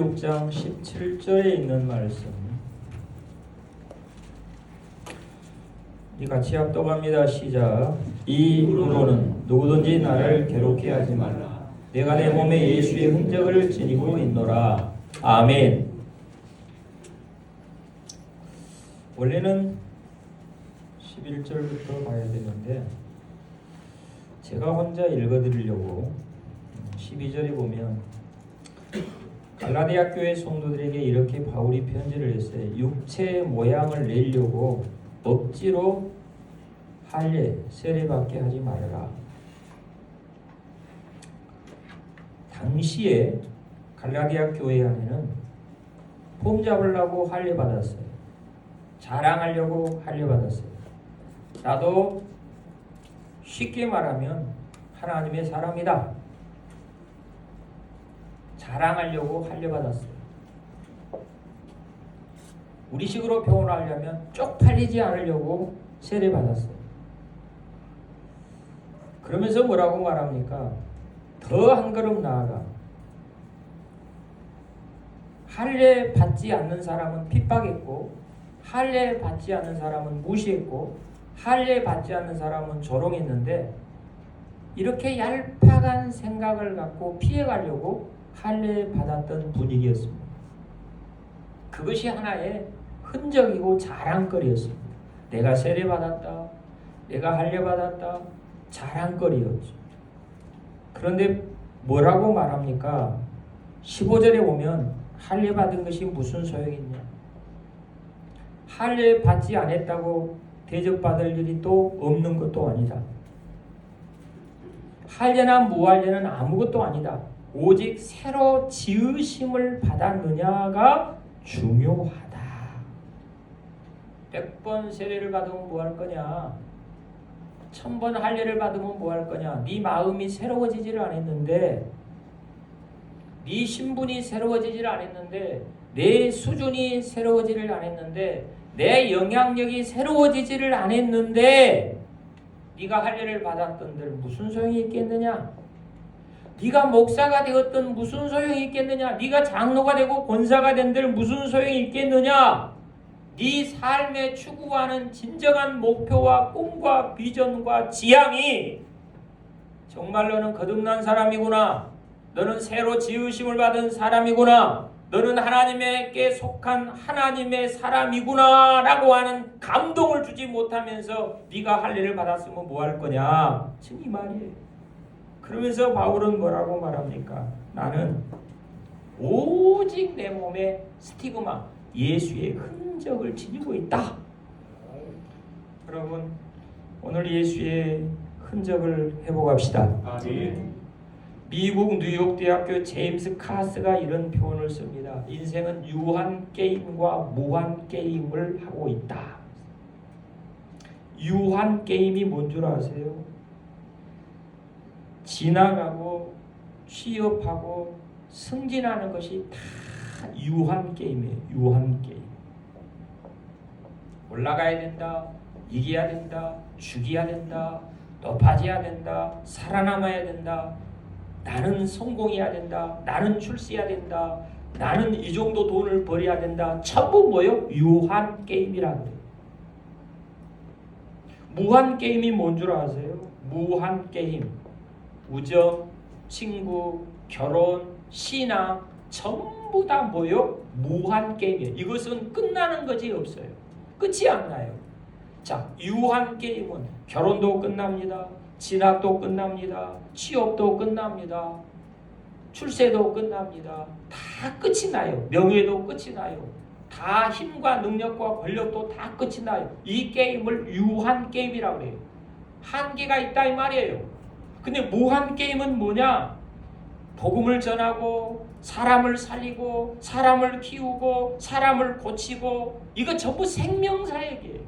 6장 17절에 있는 말씀 같이 합독합니다. 시작. 이 이후로는 누구든지 나를 괴롭게 하지 말라. 내가 내 몸에 예수의 흔적을 지니고 있노라. 아멘. 원래는 11절부터 봐야 되는데 제가 혼자 읽어드리려고 12절에 보면 갈라디아 교회 성도들에게 이렇게 바울이 편지를 했어요. 육체의 모양을 내려고 억지로 할례, 세례받게 하지 말아라. 당시에 갈라디아 교회 안에는 폼 잡으려고 할례 받았어요. 자랑하려고 할례 받았어요. 나도 쉽게 말하면 하나님의 사람이다. 자랑하려고 할례 받았어요. 우리식으로 표현하려면 쪽팔리지 않으려고 세례 받았어요. 그러면서 뭐라고 말합니까? 더 한 걸음 나아가 할례 받지 않는 사람은 핍박했고, 할례 받지 않는 사람은 무시했고, 할례 받지 않는 사람은 조롱했는데, 이렇게 얄팍한 생각을 갖고 피해가려고 할례 받았던 분위기였습니다. 그것이 하나의 흔적이고 자랑거리였습니다. 내가 세례 받았다, 내가 할례 받았다, 자랑거리였죠. 그런데 뭐라고 말합니까? 15절에 보면 할례 받은 것이 무슨 소용이냐? 할례 받지 않았다고 대접받을 일이 또 없는 것도 아니다. 할례나 무할례는 아무것도 아니다. 오직 새로 지으심을 받았느냐가 중요하다. 100번 세례를 받으면 뭐 할 거냐? 1000번 할례를 받으면 뭐 할 거냐? 네 마음이 새로워지지를 않았는데, 네 신분이 새로워지지를 않았는데, 내 수준이 새로워지지를 않았는데, 내 영향력이 새로워지지를 않았는데, 네가 할례를 받았던들 무슨 소용이 있겠느냐? 네가 목사가 되었던 무슨 소용이 있겠느냐? 네가 장로가 되고 권사가 된들 무슨 소용이 있겠느냐? 네 삶에 추구하는 진정한 목표와 꿈과 비전과 지향이 정말로는 거듭난 사람이구나. 너는 새로 지으심을 받은 사람이구나. 너는 하나님께 속한 하나님의 사람이구나 라고 하는 감동을 주지 못하면서 네가 할례를 받았으면 뭐 할 거냐? 지금 이 말이에요. 그러면서 바울은 뭐라고 말합니까? 나는 오직 내 몸에 스티그마, 예수의 흔적을 지니고 있다. 여러분, 오늘 예수의 흔적을 해보갑시다. 아멘. 미국 뉴욕대학교 제임스 카스가 이런 표현을 씁니다. 인생은 유한게임과 무한게임을 하고 있다. 유한게임이 뭔 줄 아세요? 지나가고 취업하고 승진하는 것이 다 유한게임이에요. 유한게임. 올라가야 된다, 이겨야 된다, 죽여야 된다, 높아져야 된다, 살아남아야 된다, 나는 성공해야 된다, 나는 출세해야 된다, 나는 이 정도 돈을 벌어야 된다. 전부 뭐요? 유한게임이라고 해요. 무한게임이 뭔 줄 아세요? 무한게임. 우정, 친구, 결혼, 신앙 전부 다 뭐요? 무한게임이에요. 이것은 끝나는 것이 없어요. 끝이 안 나요. 자, 유한게임은 결혼도 끝납니다. 진학도 끝납니다. 취업도 끝납니다. 출세도 끝납니다. 다 끝이 나요. 명예도 끝이 나요. 다 힘과 능력과 권력도 다 끝이 나요. 이 게임을 유한게임이라고 해요. 한계가 있다 이 말이에요. 근데 무한게임은 뭐냐? 복음을 전하고 사람을 살리고 사람을 키우고 사람을 고치고, 이거 전부 생명사역이에요.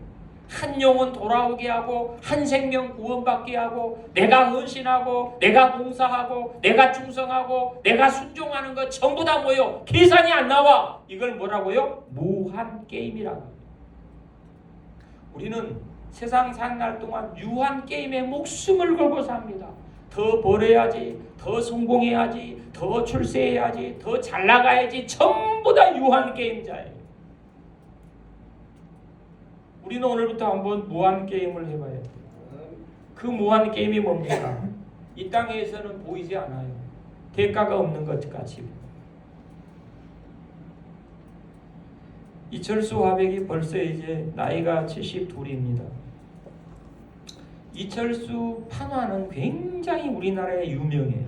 한 영혼 돌아오게 하고 한 생명 구원받게 하고, 내가 헌신하고 내가 봉사하고 내가 충성하고 내가 순종하는 것 전부 다 뭐예요? 계산이 안 나와. 이걸 뭐라고요? 무한게임이라고. 우리는 세상 사는 날 동안 유한게임에 목숨을 걸고 삽니다. 더 벌어야지, 더 성공해야지, 더 출세해야지, 더 잘 나가야지. 전부 다 유한 게임자예요. 우리는 오늘부터 한번 무한 게임을 해봐야 돼요. 그 무한 게임이 뭡니까? 이 땅에서는 보이지 않아요. 대가가 없는 것 같이. 이철수 화백이 벌써 이제 나이가 72입니다. 이철수 판화는 굉장히 우리나라에 유명해요.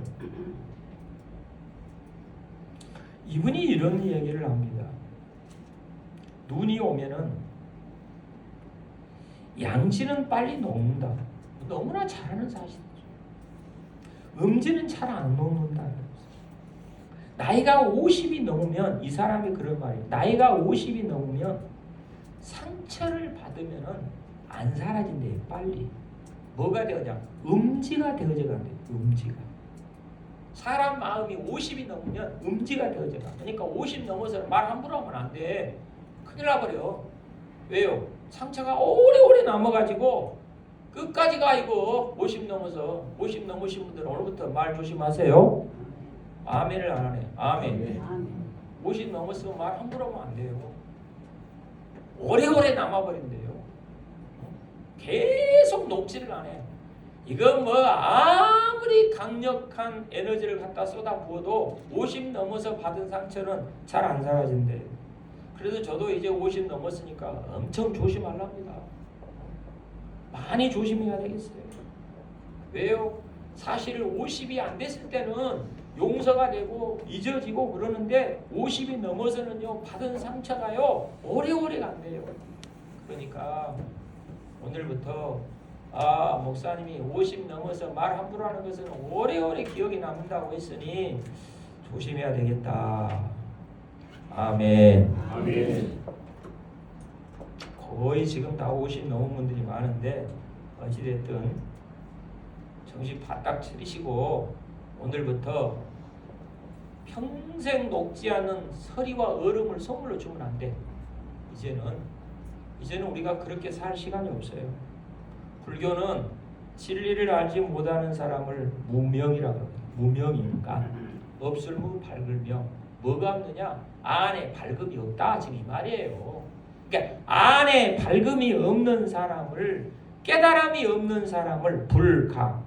이분이 이런 얘기를 합니다. 눈이 오면은 양지는 빨리 녹는다. 너무나 잘하는 사실이죠. 음지는 잘 안 녹는다. 나이가 50이 넘으면 이 사람이 그런 말이에요. 나이가 50이 넘으면 상처를 받으면은 안 사라진대요. 빨리. 뭐가 되어져? 음지가 되어져 간대요. 음지가. 사람 마음이 50이 넘으면 음지가 되어져 가. 그러니까 50 넘어서 말 함부로 하면 안 돼. 큰일 나버려. 왜요? 상처가 오래오래 남아가지고 끝까지 가. 이거 50 넘어서 50 넘으신 분들은 오늘부터 말 조심하세요. 아멘을 안 하네. 아멘. 50 넘었으면 말 함부로 하면 안 돼요. 오래오래 남아버린대요. 계속 녹지를 않아요. 이거 뭐 아무리 강력한 에너지를 갖다 쏟아부어도 50 넘어서 받은 상처는 잘 안 사라진대요. 그래서 저도 이제 50 넘었으니까 엄청 조심하랍니다. 많이 조심해야 되겠어요. 왜요? 사실 50이 안 됐을 때는 용서가 되고 잊어지고 그러는데 50이 넘어서는요, 받은 상처가요 오래오래 간대요. 그러니까 오늘부터 목사님이 50 넘어서 말 함부로 하는 것은 오래오래 기억이 남는다고 했으니 조심해야 되겠다. 아멘. 아멘. 거의 지금 다 50 넘은 분들이 많은데 어찌됐든 정신 바짝 차리시고 오늘부터 평생 녹지 않는 서리와 얼음을 선물로 주면 안 돼. 이제는 우리가 그렇게 살 시간이 없어요. 불교는 진리를 알지 못하는 사람을 무명이라고 합니다. 무명이니까 없을무 밝을명. 뭐가 없느냐? 안에 밝음이 없다. 지금 이 말이에요. 그러니까 안에 밝음이 없는 사람을, 깨달음이 없는 사람을 불가.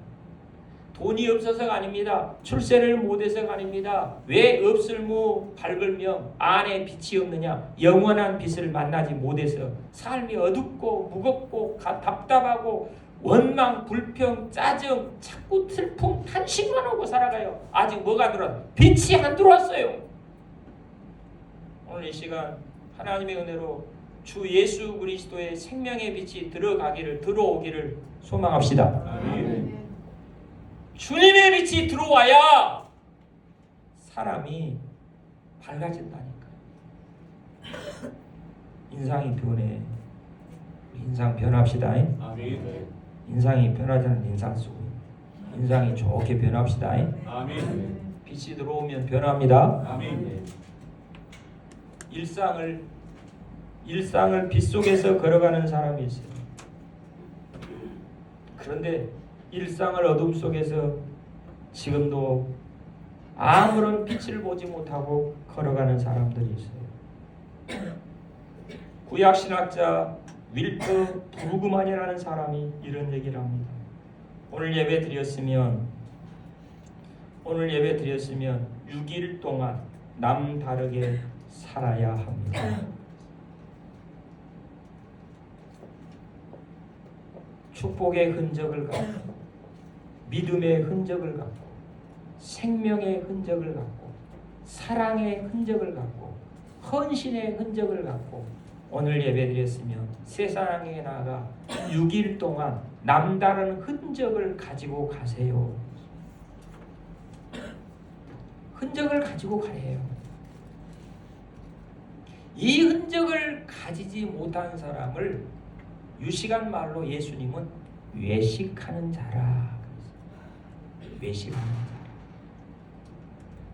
돈이 없어서가 아닙니다. 출세를 못해서가 아닙니다. 왜 없을무 밝을명 안에 빛이 없느냐? 영원한 빛을 만나지 못해서 삶이 어둡고 무겁고 답답하고 원망, 불평, 짜증, 자꾸 슬픔, 탄식만 하고 살아가요. 아직 뭐가 들어왔어요? 빛이 안 들어왔어요. 오늘 이 시간 하나님의 은혜로 주 예수 그리스도의 생명의 빛이 들어오기를 소망합시다. 아멘. 주님의 빛이 들어와야 사람이 밝아진다니까요. 인상이 변해. 인상 변합시다. 아멘. 인상이 변하지 않는 인상 속. 인상이 좋게 변합시다. 아멘. 빛이 들어오면 변합니다. 아멘. 일상을 빛 속에서 걸어가는 사람이 있어요. 그런데 일상을 어둠 속에서 지금도 아무런 빛을 보지 못하고 걸어가는 사람들이 있어요. 구약신학자 윌터 브루그만이라는 사람이 이런 얘기를 합니다. 오늘 예배 드렸으면 6일 동안 남다르게 살아야 합니다. 축복의 흔적을 갖고, 믿음의 흔적을 갖고, 생명의 흔적을 갖고, 사랑의 흔적을 갖고, 헌신의 흔적을 갖고 오늘 예배드렸으면 세상에 나가 6일 동안 남다른 흔적을 가지고 가세요. 흔적을 가지고 가래요. 이 흔적을 가지지 못한 사람을 유식한 말로 예수님은 외식하는 자라. 외식하는 자라.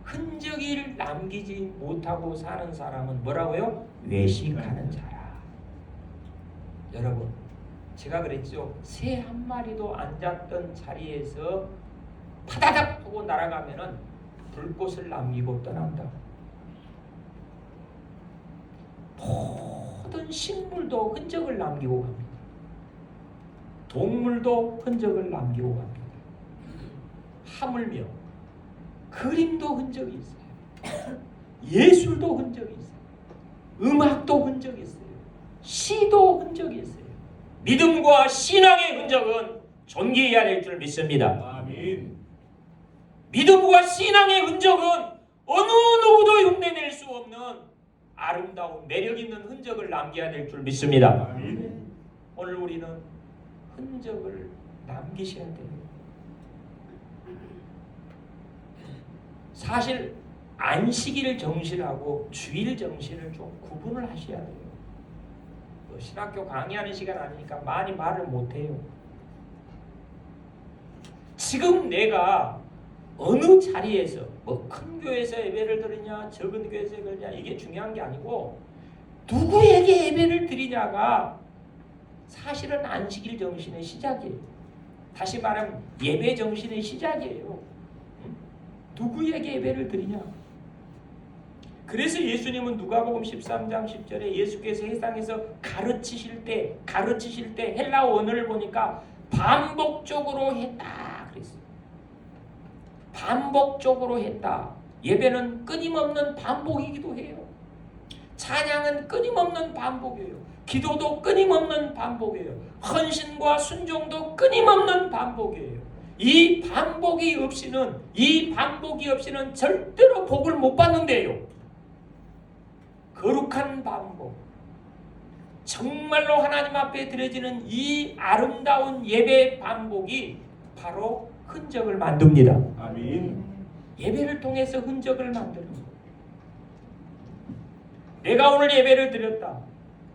흔적을 남기지 못하고 사는 사람은 뭐라고요? 외식하는 자라. 여러분, 제가 그랬죠. 새 한 마리도 앉았던 자리에서 파다닥 하고 날아가면은 불꽃을 남기고 떠난다. 모든 식물도 흔적을 남기고 갑니다. 동물도 흔적을 남기고 갑니다. 하물며 그림도 흔적이 있어요. 예술도 흔적이 있어요. 음악도 흔적이 있어요. 시도 흔적이 있어요. 믿음과 신앙의 흔적은 존귀해야 될 줄 믿습니다. 아멘. 믿음과 신앙의 흔적은 어느 누구도 흉내낼 수 없는 아름다운 매력 있는 흔적을 남겨야 될 줄 믿습니다. 아멘. 오늘 우리는 흔적을 남기셔야 돼요. 사실 안식일 정신하고 주일 정신을 좀 구분을 하셔야 돼요. 신학교 강의하는 시간 아니니까 많이 말을 못해요. 지금 내가 어느 자리에서 뭐 큰 교회에서 예배를 드리냐 적은 교회에서 예배를 드리냐 이게 중요한 게 아니고 누구에게 예배를 드리냐가 사실은 안식일 정신의 시작이에요. 다시 말하면 예배 정신의 시작이에요. 누구에게 예배를 드리냐. 그래서 예수님은 누가복음 13장 10절에 예수께서 세상에서 가르치실 때 헬라 원어를 보니까 반복적으로 했다 그랬어요. 반복적으로 했다. 예배는 끊임없는 반복이기도 해요. 찬양은 끊임없는 반복이에요. 기도도 끊임없는 반복이에요. 헌신과 순종도 끊임없는 반복이에요. 이 반복이 없이는 절대로 복을 못 받는데요. 거룩한 반복, 정말로 하나님 앞에 드려지는 이 아름다운 예배의 반복이 바로 흔적을 만듭니다. 아멘. 예배를 통해서 흔적을 만드는 거예요. 내가 오늘 예배를 드렸다.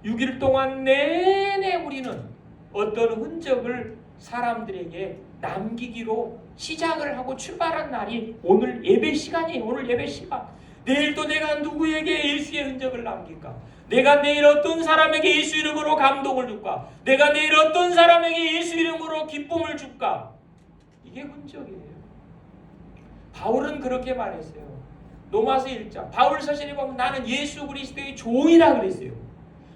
6일 동안 내내 우리는 어떤 흔적을 사람들에게 남기기로 시작을 하고 출발한 날이 오늘 예배 시간이에요. 오늘 예배 시간. 내일도 내가 누구에게 예수의 흔적을 남길까? 내가 내일 어떤 사람에게 예수 이름으로 감동을 줄까? 내가 내일 어떤 사람에게 예수 이름으로 기쁨을 줄까? 이게 흔적이에요. 바울은 그렇게 말했어요. 로마서 1장 바울 서신에 보면 나는 예수 그리스도의 종이라 그랬어요.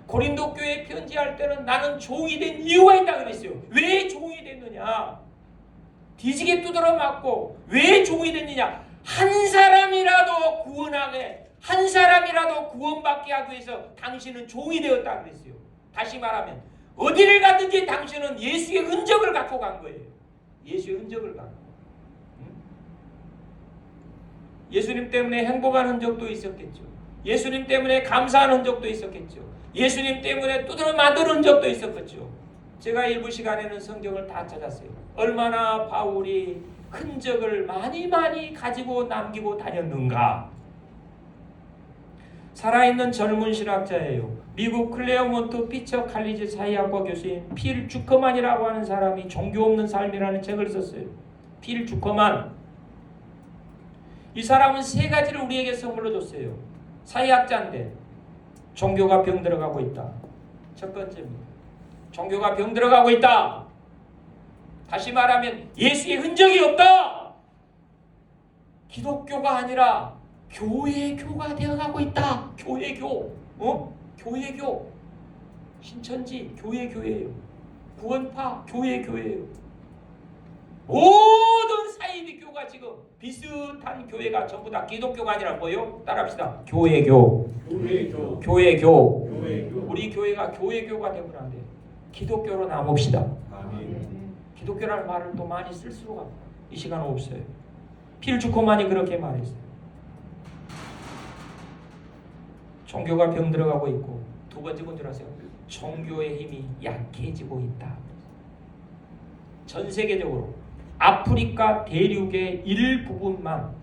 고린도 교회에 편지할 때는 나는 종이 된 이유가 있다 그랬어요. 왜 종이 됐느냐? 뒤지게 두드러 맞고 왜 종이 됐느냐? 한 사람이라도 구원받게 하기 위해서 당신은 종이 되었다 그랬어요. 다시 말하면 어디를 갔든지 당신은 예수의 흔적을 갖고 간 거예요. 예수의 흔적을 갖고. 예수님 때문에 행복한 흔적도 있었겠죠. 예수님 때문에 감사한 흔적도 있었겠죠. 예수님 때문에 두드러 맞은 흔적도 있었겠죠. 제가 일부 시간에는 성경을 다 찾았어요. 얼마나 바울이 흔적을 많이 가지고 남기고 다녔는가. 살아있는 젊은 신학자예요. 미국 클레어몬트 피처 칼리지 사회학과 교수인 필 주커만이라고 하는 사람이 종교 없는 삶이라는 책을 썼어요. 필 주커만. 이 사람은 3가지를 우리에게 선물로 줬어요. 사회학자인데 종교가 병들어가고 있다. 첫 번째입니다. 종교가 병들어가고 있다. 다시 말하면 예수의 흔적이 없다. 기독교가 아니라 교회교가 되어가고 있다. 교회교. 교회교. 신천지 교회교예요. 구원파 교회교예요. 모든 사이비교가 지금 비슷한 교회가 전부 다 기독교가 아니라 뭐요? 따라합시다. 교회교. 교회교. 교회교. 교회교. 우리 교회가 교회교가 되면 안 돼. 기독교로 남읍시다. 아멘. 기독교라는 말을 또 많이 쓸 수가 이 시간은 없어요. 필 주커만이 그렇게 말했어요. 종교가 병들어가고 있고 두 번째 문제로 하세요. 종교의 힘이 약해지고 있다. 전 세계적으로 아프리카 대륙의 일부분만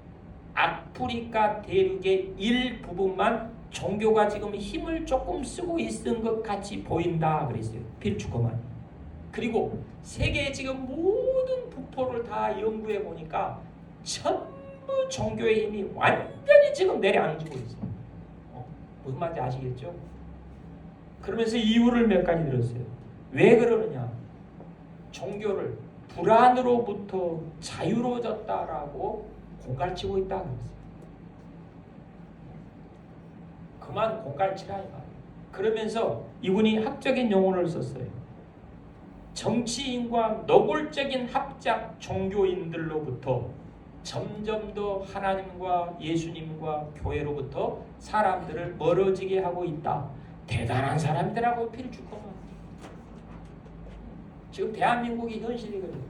종교가 지금 힘을 조금 쓰고 있는 것 같이 보인다 그랬어요. 필 주커만. 그리고 세계의 지금 모든 북포를 다 연구해 보니까 전부 종교의 힘이 완전히 지금 내려앉고 있어요. 무슨 말인지 아시겠죠? 그러면서 이유를 몇 가지 들었어요. 왜 그러느냐? 종교를 불안으로부터 자유로워졌다라고 공갈치고 있다고 했어요. 그만 공갈치라 이 말이에요. 그러면서 이분이 학적인 용어를 썼어요. 정치인과 노골적인 합작 종교인들로부터 점점 더 하나님과 예수님과 교회로부터 사람들을 멀어지게 하고 있다. 대단한 사람들하고 피를 주고만. 지금 대한민국이 현실이거든요.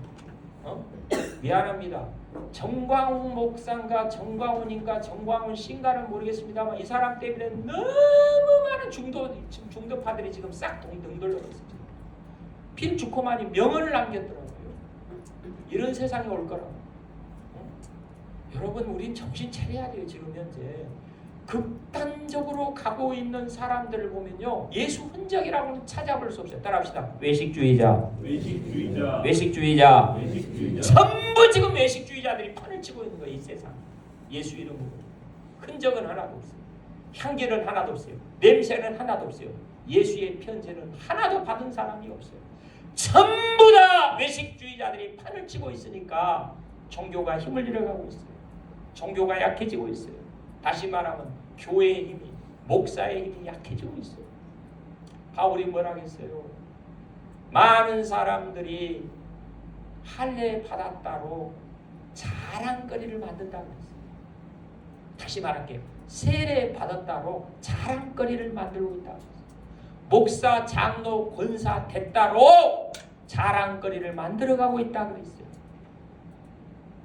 미안합니다. 정광훈 목사인가 정광훈인가 정광훈 씨인가는 모르겠습니다만 이 사람 때문에 너무 많은 중도파들이 지금 싹 동들러 있습니다. 피를 주고만이 명언을 남겼더라고요. 이런 세상이 올 거라고. 여러분 우린 정신 차려야 돼요. 지금 현재 극단적으로 가고 있는 사람들을 보면요, 예수 흔적이라고는 찾아볼 수 없어요. 따라합시다. 외식주의자, 외식주의자, 외식주의자, 외식주의자. 전부 지금 외식주의자들이 판을 치고 있는 거예요. 이 세상. 예수 이름으로 흔적은 하나도 없어요. 향기는 하나도 없어요. 냄새는 하나도 없어요. 예수의 편지는 하나도 받은 사람이 없어요. 전부 다 외식주의자들이 판을 치고 있으니까 종교가 힘을 잃어가고 있어요. 종교가 약해지고 있어요. 다시 말하면 교회의 힘이, 목사의 힘이 약해지고 있어요. 바울이 뭐라 했어요? 많은 사람들이 할례 받았다로 자랑거리를 만든다고 했어요. 다시 말할게요. 세례 받았다로 자랑거리를 만들고 있다고 했어요. 목사, 장로, 권사 됐다로 자랑거리를 만들어가고 있다고 했어요.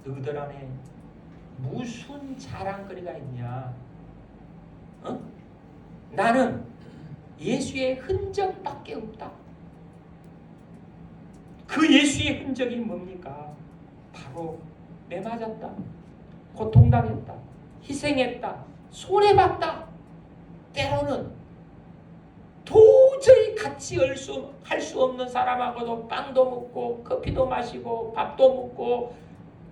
너희들 안에 무슨 자랑거리가 있냐? 나는 예수의 흔적밖에 없다. 그 예수의 흔적이 뭡니까? 바로 매 맞았다, 고통당했다, 희생했다, 손해봤다. 때로는 도저히 같이 할 수 없는 사람하고도 빵도 먹고 커피도 마시고 밥도 먹고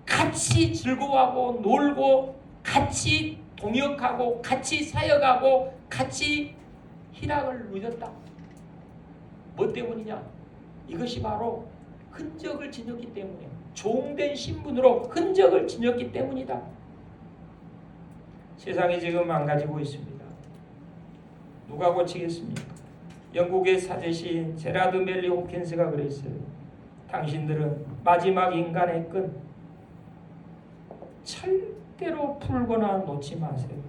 같이 즐거워하고 놀고 같이 동역하고 같이 사역하고 같이 희락을 누렸다. 뭐 때문이냐? 이것이 바로 흔적을 지녔기 때문에, 종된 신분으로 흔적을 지녔기 때문이다. 세상이 지금 망가지고 있습니다. 누가 고치겠습니까? 영국의 사제시인 제라드 멜리 홉킨스가 그랬어요. 당신들은 마지막 인간의 끈 절대로 풀거나 놓지 마세요.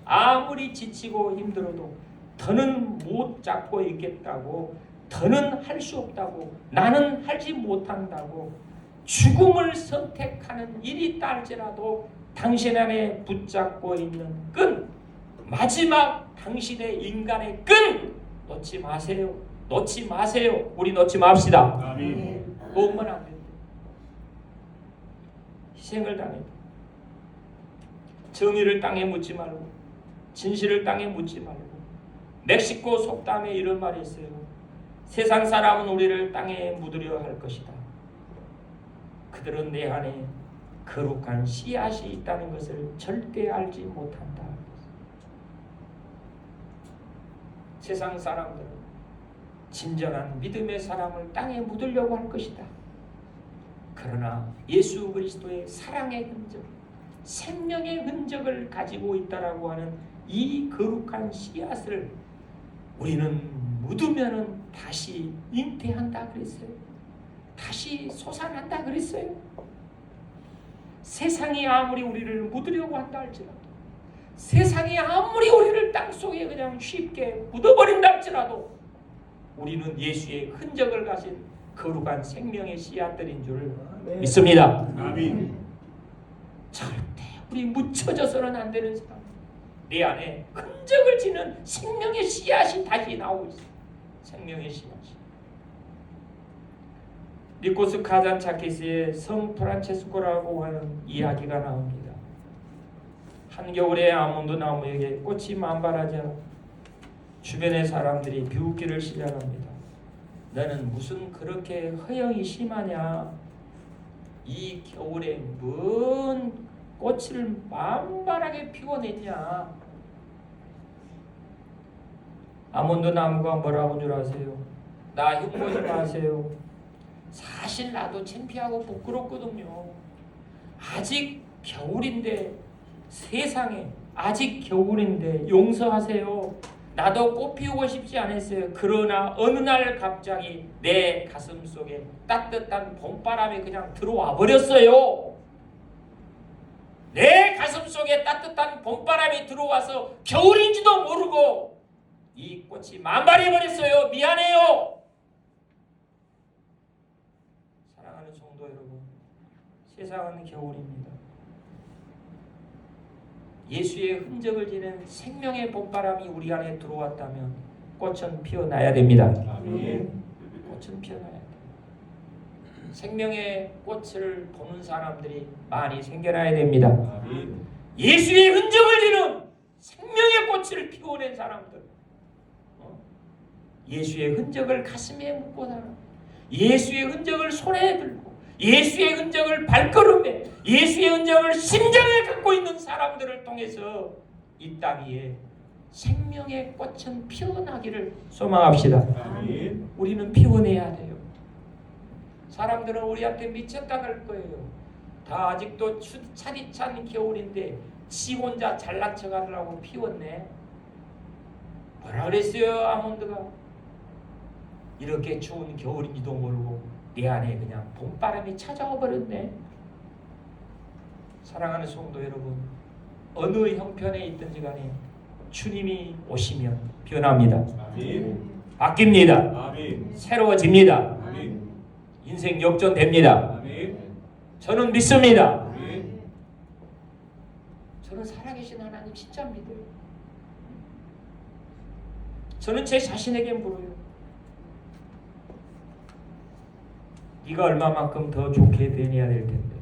아무리 지치고 힘들어도 더는 못 잡고 있겠다고, 더는 할 수 없다고, 나는 하지 못한다고 죽음을 선택하는 일이 있다 할지라도 당신 안에 붙잡고 있는 끈, 마지막 당신의 인간의 끈 놓지 마세요. 놓지 마세요. 우리 놓지 맙시다. 아멘. 놓으면 안 됩니다. 희생을 당해도 정의를 땅에 묻지 말고 진실을 땅에 묻지 말고, 멕시코 속담에 이런 말이 있어요. 세상 사람은 우리를 땅에 묻으려 할 것이다. 그들은 내 안에 거룩한 씨앗이 있다는 것을 절대 알지 못한다. 세상 사람들은 진정한 믿음의 사람을 땅에 묻으려고 할 것이다. 그러나 예수 그리스도의 사랑의 흔적, 생명의 흔적을 가지고 있다라고 하는 이 거룩한 씨앗을 우리는 묻으면은 다시 잉태한다 그랬어요. 다시 솟아난다 그랬어요. 세상이 아무리 우리를 묻으려고 한다 할지라도, 세상이 아무리 우리를 땅속에 그냥 쉽게 묻어버린다 할지라도 우리는 예수의 흔적을 가진 거룩한 생명의 씨앗들인 줄 믿습니다. 아멘. 절대 우리 묻혀져서는 안 되는 사람, 내 안에 흔적을 지는 생명의 씨앗이 다시 나오고 있어요. 생명의 씨앗이. 니코스 카잔차키스의 성 프란체스코라고 하는 이야기가 나옵니다. 한겨울에 아몬드 나무에게 꽃이 만발하자 주변의 사람들이 비웃기를 시작합니다. 너는 무슨 그렇게 허영이 심하냐? 이 겨울에 뭔 꽃을 만발하게 피워냈냐? 아몬드 나무가 뭐라고 줄 아세요? 나 흉보지 마세요. 사실 나도 창피하고 부끄럽거든요. 아직 겨울인데, 세상에 아직 겨울인데 용서하세요. 나도 꽃 피우고 싶지 않았어요. 그러나 어느 날 갑자기 내 가슴 속에 따뜻한 봄바람이 그냥 들어와 버렸어요. 내 가슴 속에 따뜻한 봄바람이 들어와서 겨울인지도 모르고 이 꽃이 만발해 버렸어요. 미안해요. 사랑하는 성도 여러분, 세상은 겨울입니다. 예수의 흔적을 지닌 생명의 봄바람이 우리 안에 들어왔다면 꽃은 피어나야 됩니다. 아멘. 꽃은 피어나야 돼요. 생명의 꽃을 보는 사람들이 많이 생겨나야 됩니다. 아멘. 예수의 흔적을 지닌 생명의 꽃을 피워낸 사람들, 예수의 흔적을 가슴에 묻고 살아, 예수의 흔적을 손에 들고, 예수의 흔적을 발걸음에, 예수의 흔적을 심장에 갖고 있는 사람들을 통해서 이 땅 위에 생명의 꽃은 피어나기를 소망합시다. 아멘. 우리는 피워내야 돼요. 사람들은 우리한테 미쳤다 할 거예요. 다 아직도 차디찬 겨울인데 지 혼자 잘난 척하려고 피웠네. 뭐라 그랬어요 아몬드가? 이렇게 추운 겨울인지도 모르고 내 안에 그냥 봄바람이 찾아와 버렸네. 사랑하는 성도 여러분, 어느 형편에 있든지 간에 주님이 오시면 변합니다. 아멘. 바뀝니다. 아멘. 새로워집니다. 아멘. 인생 역전됩니다. 아멘. 저는 믿습니다. 아멘. 저는 살아계신 하나님 진짜 믿어요. 저는 제 자신에게 물어요. 네가 얼마만큼 더 좋게 되어야 될 텐데.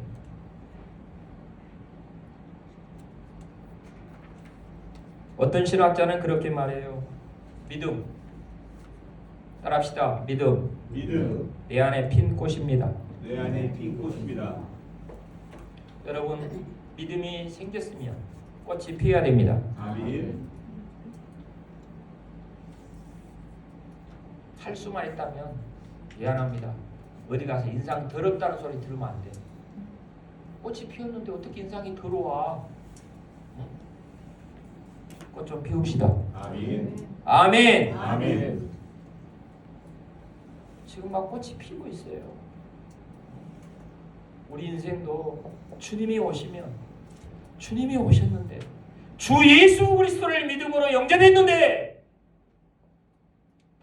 어떤 신학자는 그렇게 말해요. 믿음. 따라합시다. 믿음. 믿음. 내 안에 핀 꽃입니다. 내 안에 핀 꽃입니다. 여러분, 믿음이 생겼으면 꽃이 피어야 됩니다. 아멘. 할 수만 있다면 미안합니다. 어디 가서 인상 더럽다는 소리 들으면 안 돼. 꽃이 피었는데 어떻게 인상이 더러워? 꽃 좀 피웁시다. 아멘. 아멘. 아멘. 지금 막 꽃이 피고 있어요. 우리 인생도 주님이 오시면, 주님이 오셨는데, 주 예수 그리스도를 믿음으로 영접했는데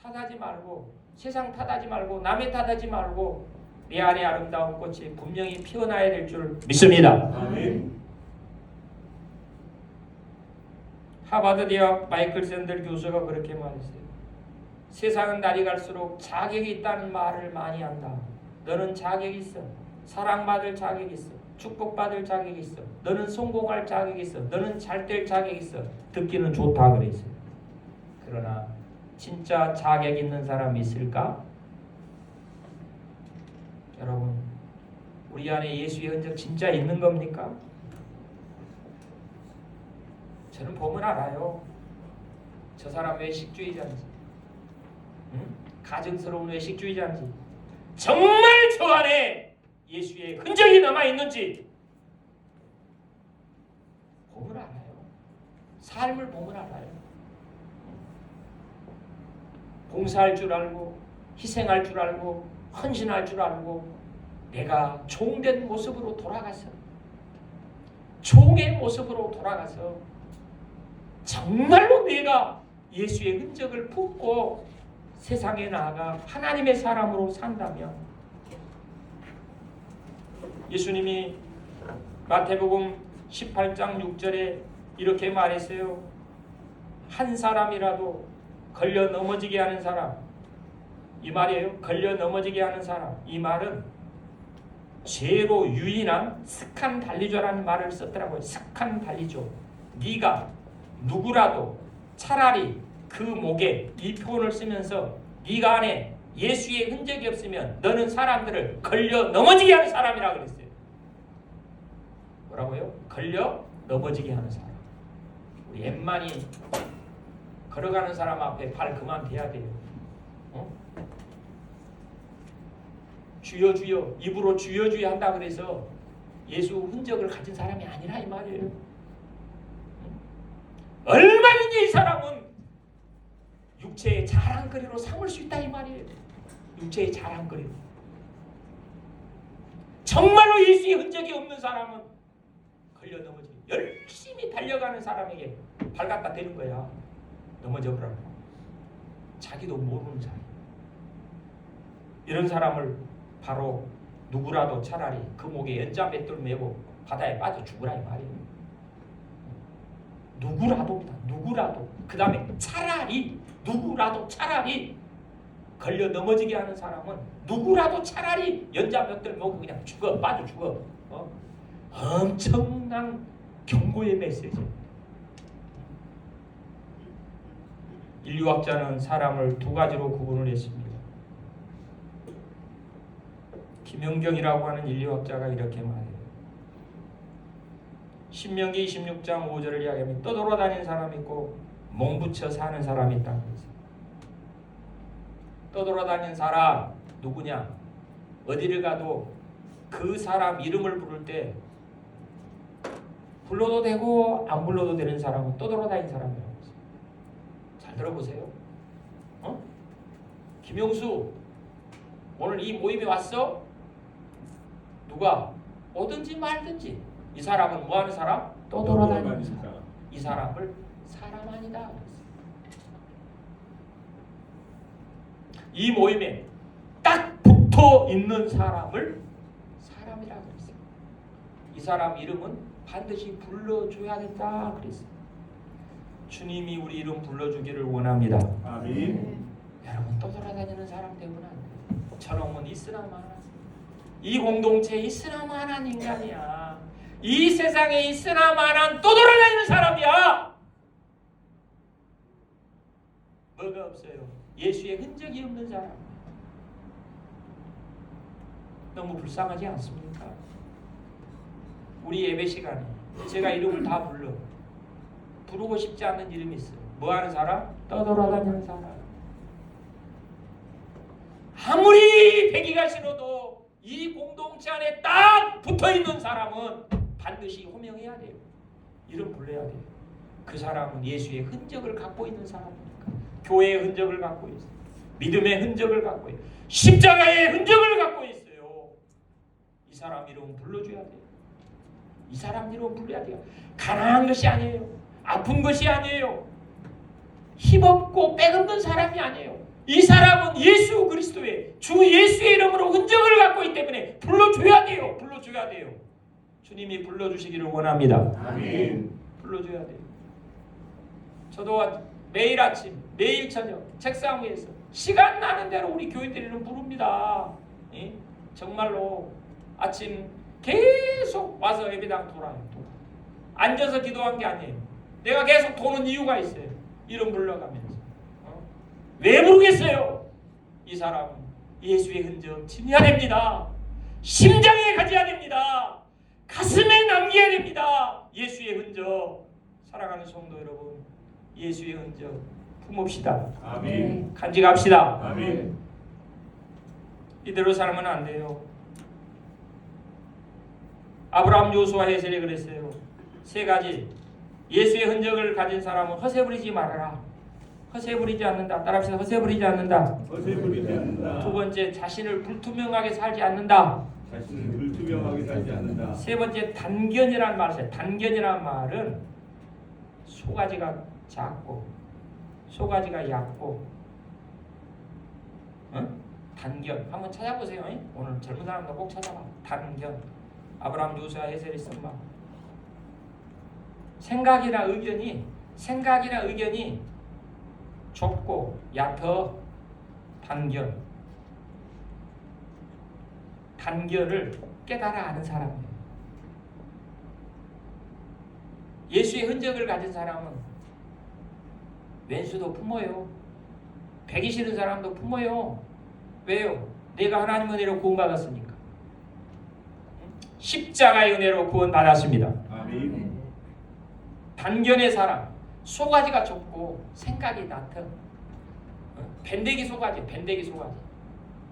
탓하지 말고, 세상 탓하지 말고, 남의 탓하지 말고 내 안에 아름다운 꽃이 분명히 피어나야 될 줄 믿습니다. 아멘. 하버드 대학 마이클 샌들 교수가 그렇게 말했어요. 세상은 날이 갈수록 자격이 있다는 말을 많이 한다. 너는 자격이 있어. 사랑받을 자격이 있어. 축복받을 자격이 있어. 너는 성공할 자격이 있어. 너는 잘 될 자격이 있어. 듣기는 좋다 그랬어요. 그러나 진짜 자격 있는 사람이 있을까? 여러분, 우리 안에 예수의 흔적 진짜 있는 겁니까? 저는 보면 알아요. 저 사람 외식주의자인지, 가증스러운 외식주의자인지, 정말 저 안에 예수의 흔적이 남아있는지 보면 알아요. 삶을 보면 알아요. 봉사할 줄 알고, 희생할 줄 알고, 헌신할 줄 알고, 내가 종된 모습으로 돌아가서, 종의 모습으로 돌아가서 정말로 내가 예수의 흔적을 품고 세상에 나아가 하나님의 사람으로 산다면, 예수님이 마태복음 18장 6절에 이렇게 말했어요. 한 사람이라도 걸려 넘어지게 하는 사람, 이 말이에요. 걸려 넘어지게 하는 사람, 이 말은 죄로 유인한 스칸달리조라는 말을 썼더라고요. 스칸달리조. 네가 누구라도 차라리 그 목에 이 표현을 쓰면서 네가 안에 예수의 흔적이 없으면 너는 사람들을 걸려 넘어지게 하는 사람이라고 그랬어요. 뭐라고요? 걸려 넘어지게 하는 사람. 우리 엠만이 걸어가는 사람 앞에 발 그만 대야 돼요. 주여 주여 입으로 주여 주여 한다 그래서 예수 흔적을 가진 사람이 아니라 이 말이에요. 얼마든지 이 사람은 육체의 자랑거리로 삼을 수 있다 이 말이에요. 육체의 자랑거리로. 정말로 예수의 흔적이 없는 사람은 걸려 넘어지고 열심히 달려가는 사람에게 발 갖다 대는 거야. 넘어져 버려. 자기도 모르는 사람. 이런 사람을 바로 누구라도 차라리 그 목에 연자맷돌 메고 바다에 빠져 죽으라 이 말이에요. 누구라도. 그 다음에 차라리 누구라도 차라리 걸려 넘어지게 하는 사람은 누구라도 차라리 연자맷돌 메고 그냥 빠져 죽어. 엄청난 경고의 메시지. 인류학자는 사람을 두 가지로 구분을 했습니다. 김영경이라고 하는 인류학자가 이렇게 말해요. 신명기 26장 5절을 이야기하면 떠돌아다니는 사람이 있고 몸붙여 사는 사람이 있다고 했어요. 떠돌아다니는 사람 누구냐? 어디를 가도 그 사람 이름을 부를 때 불러도 되고 안 불러도 되는 사람은 떠돌아다니는 사람이라고 했어요. 잘 들어보세요. 김용수 오늘 이 모임에 왔어? 누가 오든지 말든지 이 사람은 뭐하는 사람? 떠돌아다니는 사람. 이 사람을 사람 아니다 그랬어요. 이 모임에 딱 붙어 있는 사람을 사람이라고 그랬어요. 이 사람 이름은 반드시 불러줘야 된다 그랬어요. 주님이 우리 이름 불러주기를 원합니다. 아멘. 여러분 떠돌아다니는 사람 되면 안 돼요. 저놈은 있으나 마나. 이 공동체에 있으나 마나한 인간이야. 이 세상에 있으나 마나한 떠돌아다니는 사람이야. 뭐가 없어요? 예수의 흔적이 없는 사람. 너무 불쌍하지 않습니까? 우리 예배 시간에 제가 이름을 다 부르고 싶지 않는 이름이 있어요. 뭐 하는 사람? 떠돌아다니는 사람. 아무리 배기가 싫어도 이 공동체 안에 딱 붙어있는 사람은 반드시 호명해야 돼요. 이름 불러야 돼요. 그 사람은 예수의 흔적을 갖고 있는 사람이니까. 교회의 흔적을 갖고 있어요. 믿음의 흔적을 갖고 있어요. 십자가의 흔적을 갖고 있어요. 이 사람 이름 불러줘야 돼요. 이 사람 이름 불러야 돼요. 가난한 것이 아니에요. 아픈 것이 아니에요. 힘없고 빼없는 사람이 아니에요. 이 사람은 예수 그리스도의 주 예수의 이름으로 흔적을 갖고 있기 때문에 불러줘야 돼요. 불러줘야 돼요. 주님이 불러주시기를 원합니다. 아멘. 불러줘야 돼요. 저도 매일 아침, 매일 저녁 책상 위에서 시간 나는 대로 우리 교인들이는 부릅니다. 예? 정말로 아침 계속 와서 예배당 돌아요. 앉아서 기도한 게 아니에요. 내가 계속 도는 이유가 있어요. 이름 불러가면서. 왜 부르겠어요? 이 사람은 예수의 흔적 지녀야 됩니다. 심장에 가져야 됩니다. 가슴에 남겨야 됩니다. 예수의 흔적. 사랑하는 성도 여러분, 예수의 흔적 품읍시다. 아멘. 간직합시다. 아멘. 이대로 살면 안 돼요. 아브라함, 요수아, 헤셀이 그랬어요. 세 가지. 예수의 흔적을 가진 사람은 허세 부리지 말아라. 허세 부리지 않는다. 따라합시다. 허세 부리지 않는다. 허세 부리지 않는다. 두 번째, 자신을 불투명하게 살지 않는다. 자신을 불투명하게 살지 않는다. 세 번째, 단견이라는 말을 써요. 단견이라는 말은 소가지가 작고 소가지가 얇고 단견. 한번 찾아보세요. 오늘 젊은 사람도 꼭 찾아봐. 단견. 아브라함, 요수아, 헤셀이 쓴 말. 생각이나 의견이 좁고 얕어. 단견을 깨달아 아는 사람이에요. 예수의 흔적을 가진 사람은 왼수도 품어요. 배기 싫은 사람도 품어요. 왜요? 내가 하나님 은혜로 구원받았으니까. 십자가의 은혜로 구원받았습니다. 아멘. 단견의 사람, 소가지가 좁고 생각이 낮은 밴데기 소가지.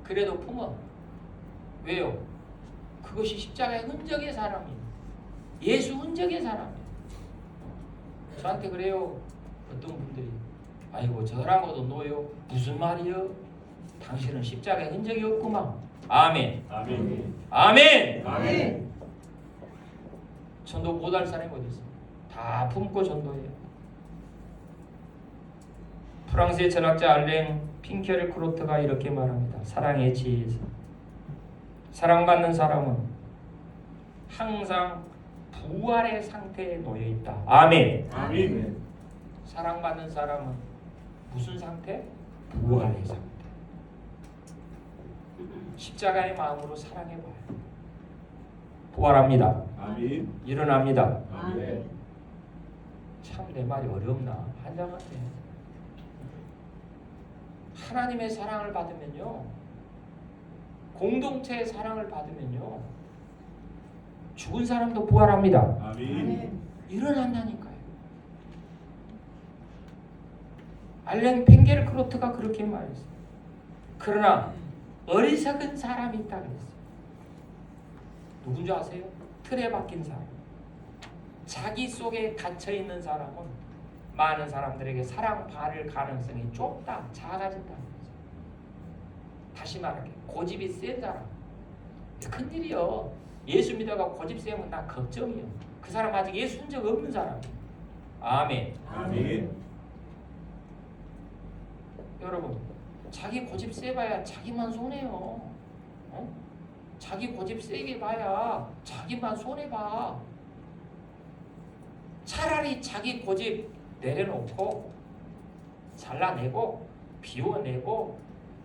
그래도 품어. 왜요? 그것이 십자가의 흔적의 사람이에요. 예수 흔적의 사람이에요. 저한테 그래요. 어떤 분들이 아이고 저랑도 노요. 무슨 말이요? 당신은 십자가의 흔적이 없구만. 아멘. 아멘. 아멘. 아멘. 전도 못할 사람이 어디 있어요? 다 품고 전도해요. 프랑스의 철학자 알랭 핑케르 크로트가 이렇게 말합니다. 사랑의 지혜에서 사랑받는 사람은 항상 부활의 상태에 놓여 있다. 아멘. 아멘. 사랑받는 사람은 무슨 상태? 부활의 상태. 십자가의 마음으로 사랑해봐요. 부활합니다. 아멘. 일어납니다. 아멘. 참 내 말이 어렵나? 한장한테 하나님의 사랑을 받으면요, 공동체의 사랑을 받으면요, 죽은 사람도 부활합니다. 아멘. 일어난다니까요. 알랭 팽게르크로트가 그렇게 말했어요. 그러나 어리석은 사람이 있다 그랬어요. 누군지 아세요? 틀에 박힌 사람. 자기 속에 갇혀있는 사람은 많은 사람들에게 사랑받을 가능성이 좁다, 작아진다는 거죠. 다시 말할게요. 고집이 센 사람. 큰일이요. 예수 믿어가 고집 세면 나 걱정이요. 그 사람 아직 예수 흔적 없는 사람. 아멘. 아멘. 여러분, 자기 고집 세봐야 자기만 손해요. 어? 자기 고집 세게 봐야 자기만 손해봐. 차라리 자기 고집 내려놓고 잘라내고 비워내고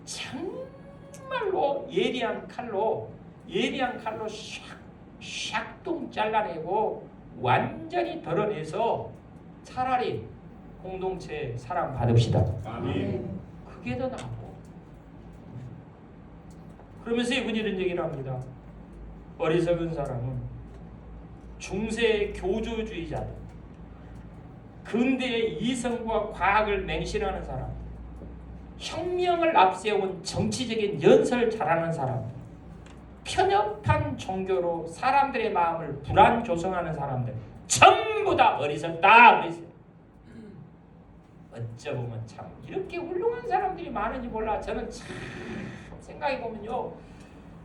정말로 예리한 칼로 샥 잘라내고 완전히 덜어내서 차라리 공동체에 사랑 받읍시다. 아멘. 그게 더 나고. 그러면서 이분이 이런 얘기를 합니다. 어리석은 사람은 중세의 교조주의자들, 근대의 이성과 과학을 맹신하는 사람, 혁명을 앞세운 정치적인 연설 잘하는 사람, 편협한 종교로 사람들의 마음을 불안 조성하는 사람들 전부 다 어리석다 그랬어요. 어쩌보면 참 이렇게 훌륭한 사람들이 많은지 몰라. 저는 참 생각해보면요,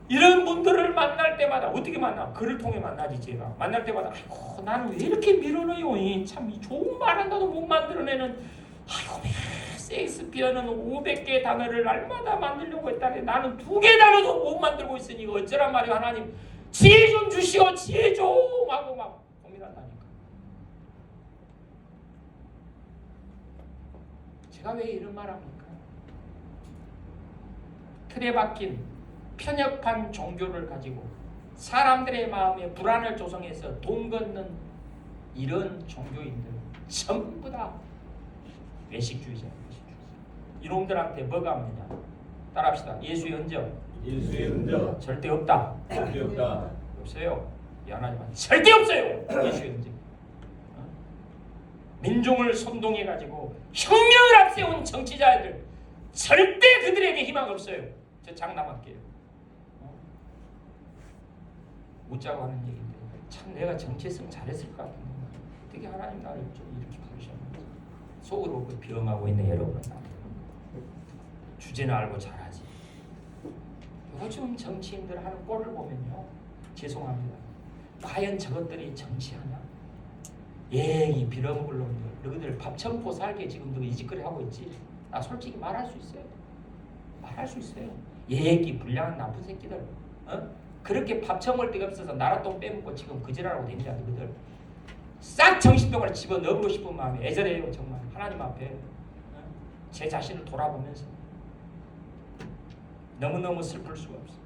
이런 분들을 만날 때마다 어떻게 만나? 글을 통해 만나지. 제가 만날 때마다 아이고 나는 왜 이렇게 밀어넣어요. 참 좋은 말 한다도 못 만들어내는, 아이고 셰익스피어는 500개의 단어를 날마다 만들려고 했다니 나는 2개 단어도 못 만들고 있으니 어쩌란 말이야. 하나님 지혜 좀 주시오. 지혜 좀 하고 막 고민한다니까. 제가 왜 이런 말 합니까? 틀에 박힌 편협한 종교를 가지고 사람들의 마음에 불안을 조성해서 돈 걷는 이런 종교인들 전부 다 외식주의자예요. 이놈들한테 뭐가 없느냐? 따라합시다. 예수의 흔적 예수의 흔적 절대 없다. 절대 없다. 없어요. 미안하지만 절대 없어요. 예수의 흔적. 민중을 선동해가지고 혁명을 앞세운 정치자들 절대 그들에게 희망 없어요. 저 장담할게요. 웃자고 하는 얘기인데 참 내가 정치했으면 잘했을 것 같은데 어떻게 하나님 나를 좀 이렇게 부르셨는지 속으로 그 비엄하고 있는 여러분은 주제는 알고 잘하지. 요즘 정치인들 하는 꼴을 보면요, 죄송합니다. 과연 저것들이 정치하냐? 이 빌어먹을 놈들, 너희들 밥 처먹고 살게 지금 너 이 짓거리 하고 있지. 나 솔직히 말할 수 있어요. 말할 수 있어요. 불량한 나쁜 새끼들. 그렇게 밥 처먹을 데가 없어서 나라 돈 빼먹고 지금 그지랄하고 다니냐 너희들. 싹 정신병을 집어넣고 싶은 마음이 애절해요. 정말 하나님 앞에 제 자신을 돌아보면서 너무너무 슬플 수가 없어요.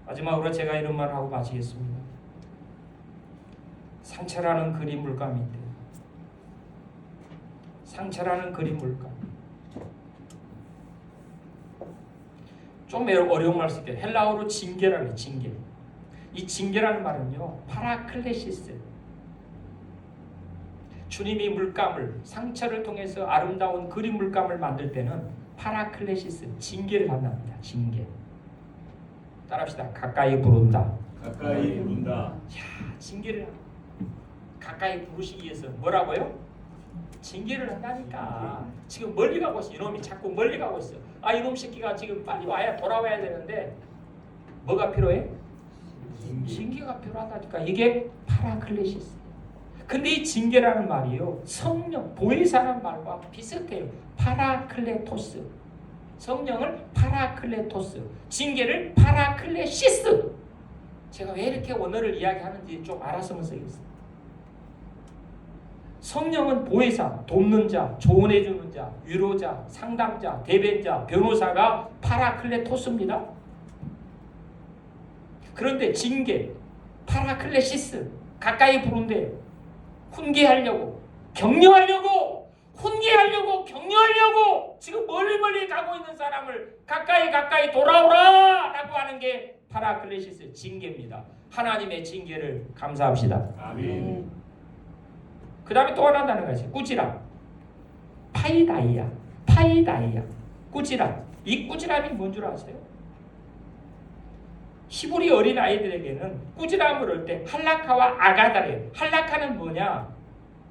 마지막으로 제가 이런 말을 하고 마치겠습니다. 상처라는 그림 물감인데, 상처라는 그림 물감. 좀 어려운 말 쓸게요. 헬라어로 징계라는 거예요. 징계. 이 징계라는 말은요, 파라클레시스. 주님이 물감을, 상처를 통해서 아름다운 그림 물감을 만들 때는 파라클레시스, 징계를 한답니다. 징계. 따라합시다. 가까이 부른다. 가까이 부른다. 징계를 가까이 부르시기 위해서 뭐라고요? 징계를 한다니까. 지금 멀리 가고 있어. 이놈이 자꾸 멀리 가고 있어. 아, 이놈 새끼가 지금 빨리 와야 돌아와야 되는데 뭐가 필요해? 징계가 필요하다니까. 이게 파라클레시스. 근데 이 징계라는 말이요, 성령, 보혜사라는 말과 비슷해요. 파라클레토스. 성령을 파라클레토스, 징계를 파라클레시스. 제가 왜 이렇게 원어를 이야기하는지 좀 알았으면 쓰겠어요. 성령은 보혜사, 돕는 자, 조언해주는 자, 위로자, 상담자, 대변자, 변호사가 파라클레토스입니다. 그런데 징계, 파라클레시스, 가까이 부른대요. 훈계하려고, 격려하려고, 훈계하려고, 격려하려고 지금 멀리 가고 있는 사람을 가까이 돌아오라 라고 하는 게 파라클레시스, 징계입니다. 하나님의 징계를 감사합시다. 아멘. 그 다음에 또 하나 단어가 있어요. 꾸지람. 파이다이아. 꾸지람. 이 꾸지람이 뭔 줄 아세요? 히브리 어린 아이들에게는 꾸지람을 할 때 할라카와 아가다래요. 할라카는 뭐냐?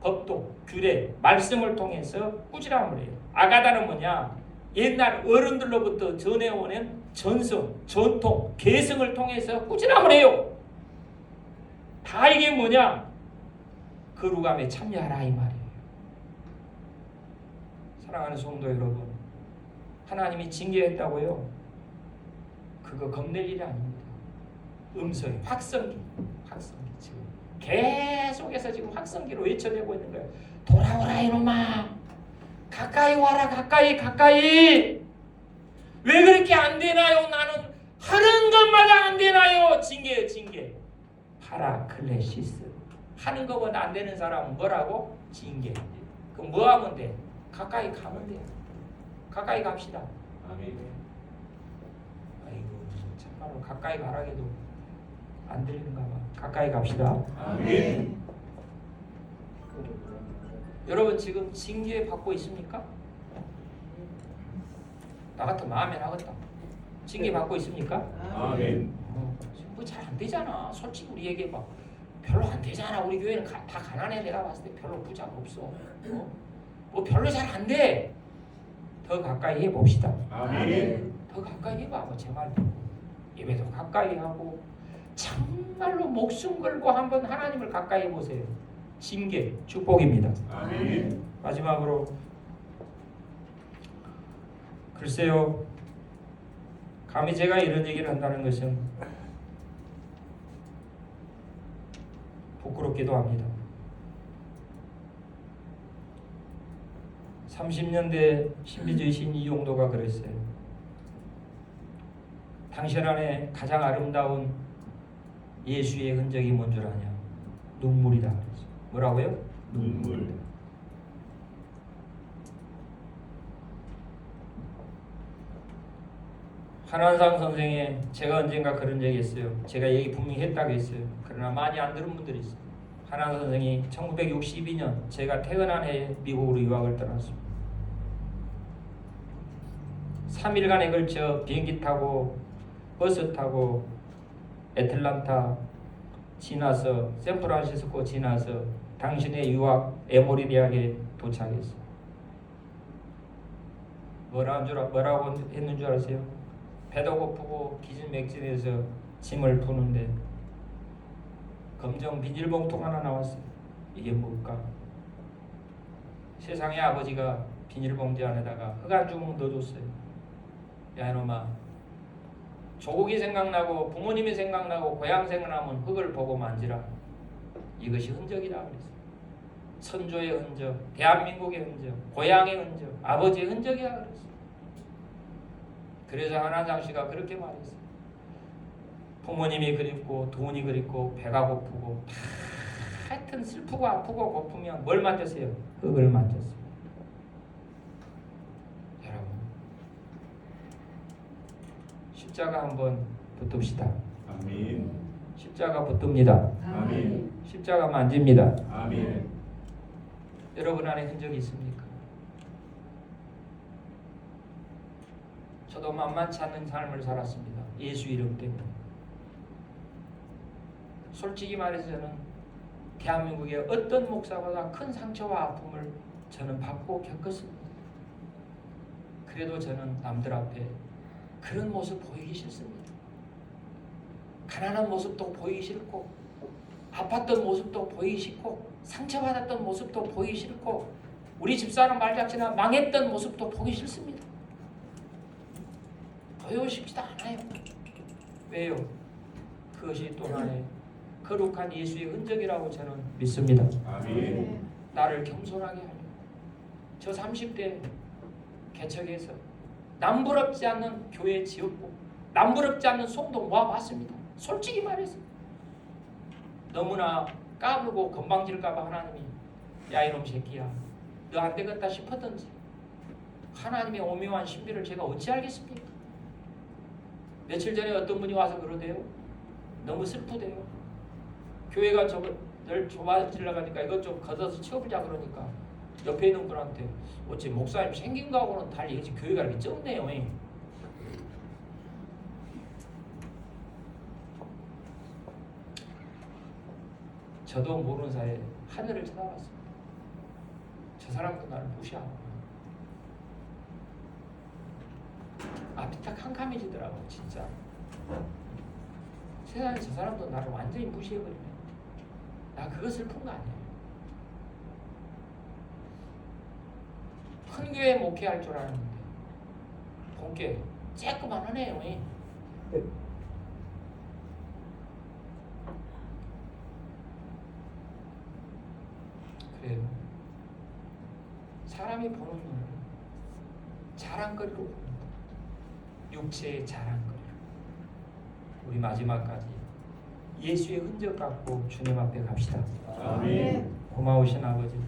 법도, 규례, 말씀을 통해서 꾸지람을 해요. 아가다는 뭐냐? 옛날 어른들로부터 전해오는 전성, 전통, 계승을 통해서 꾸지람을 해요. 다 이게 뭐냐? 거룩함에 참여하라 이 말이에요. 사랑하는 성도 여러분, 하나님이 징계했다고요? 그거 겁낼 일이 아닙니다. 음성이 확성기 지금 계속해서 지금 확성기로 외쳐내고 있는 거예요. 돌아오라 이놈아, 가까이 와라, 가까이. 왜 그렇게 안 되나요? 나는 하는 것마다 안 되나요? 징계예요, 징계. 파라클레시스. 하는 것보다 안 되는 사람은 뭐라고? 징계. 그럼 뭐 하면 돼? 가까이 가면 돼요. 가까이 갑시다. 아멘. 아이고, 참말로 가까이 가라게도 안 들리는가 봐. 가까이 갑시다. 아멘. 여러분 지금 징계 받고 있습니까? 나 같은 마음에 나겠다. 징계 받고 있습니까? 아멘. 지금 뭐 잘 안 되잖아. 솔직히 우리 얘기해봐. 별로 안 되잖아. 우리 교회는 다 가난해. 내가 봤을 때 별로 부자가 없어. 뭐 별로 잘 안 돼. 더 가까이 해봅시다. 아멘. 더 가까이 해봐. 뭐 제 말 듣고 예배도 가까이 하고 정말로 목숨 걸고 한번 하나님을 가까이 해보세요. 징계, 축복입니다. 아멘. 마지막으로 글쎄요, 감히 제가 이런 얘기를 한다는 것은 부끄럽기도 합니다. 30년대 신비주의 신 이용도가 그랬어요. 당신 안에 가장 아름다운 예수의 흔적이 뭔 줄 아냐? 눈물이다 그랬어요. 뭐라고요? 눈물. 한한상 선생의 제가 언젠가 그런 얘기 했어요. 제가 얘기 분명히 했다고 했어요. 그러나 많이 안 들은 분들이 있어요. 한한상 선생이 1962년 제가 태어난 해에 미국으로 유학을 떠났습니다. 3일간에 걸쳐 비행기 타고 버스 타고 애틀란타 지나서 샌프란시스코 지나서 당신의 유학 에모리 대학에 도착했어요. 뭐라고 했는 줄 아세요? 배도 고프고 기진맥진해서 짐을 푸는데 검정 비닐봉투 하나 나왔어요. 이게 뭘까? 세상에 아버지가 비닐봉지 안에다가 흙 한 주먹 넣어줬어요. 야 이놈아, 조국이 생각나고 부모님이 생각나고 고향 생각나면 흙을 보고 만지라. 이것이 흔적이다 그랬어요. 선조의 흔적, 대한민국의 흔적, 고향의 흔적, 아버지의 흔적이다 그랬어요. 그래서 한한상 씨가 그렇게 말했어요. 부모님이 그립고 돈이 그립고 배가 고프고 다 하여튼 슬프고 아프고 고프면 뭘 만졌어요? 흙을 만졌어요. 여러분 십자가 한번 붙읍시다. 아멘. 십자가 붙듭니다. 아멘. 십자가 만집니다. 아멘. 여러분 안에 흔적이 있습니까? 저도 만만치 않은 삶을 살았습니다. 예수 이름 때문에. 솔직히 말해서 저는 대한민국의 어떤 목사보다 큰 상처와 아픔을 저는 받고 겪었습니다. 그래도 저는 남들 앞에 그런 모습 보이기 싫습니다. 가난한 모습도 보이기 싫고, 아팠던 모습도 보이기 싫고, 상처받았던 모습도 보이기 싫고, 우리 집사람 말자체나 망했던 모습도 보기 싫습니다. 보이고 싶지도 않아요. 왜요? 그것이 또 나의 거룩한 예수의 흔적이라고 저는 믿습니다. 아멘. 나를 겸손하게 하려. 저 30대 개척에서 남부럽지 않는 교회 지었고 남부럽지 않는 송도 모아봤습니다. 솔직히 말해서 너무나 까불고 건방질까봐 하나님이 야 이놈 새끼야 너 안 되겠다 싶었던지 하나님의 오묘한 신비를 제가 어찌 알겠습니까? 며칠 전에 어떤 분이 와서 그러대요. 너무 슬프대요. 교회가 늘 좁아지려고 하니까 이것 좀 걷어서 치워보자 그러니까 옆에 있는 분한테 어째 목사님 생긴 거하고는 달리 교회가 이렇게 좁네요. 저도 모르는 사이에 하늘을 쳐다봤습니다. 저 사람도 나를 무시하고 앞이 딱 캄캄해지더라고. 진짜 세상에 저 사람도 나를 완전히 무시해버리네. 나 그거 슬픈 거 아니야. 큰 교회 목회할 줄 알았는데 본교회 쬐끄만 하네요. 그래요. 사람이 보는 눈은 자랑거리로 봅니다. 육체의 자랑거리로. 우리 마지막까지 예수의 흔적 갖고 주님 앞에 갑시다. 아멘. 고마우신 아버지,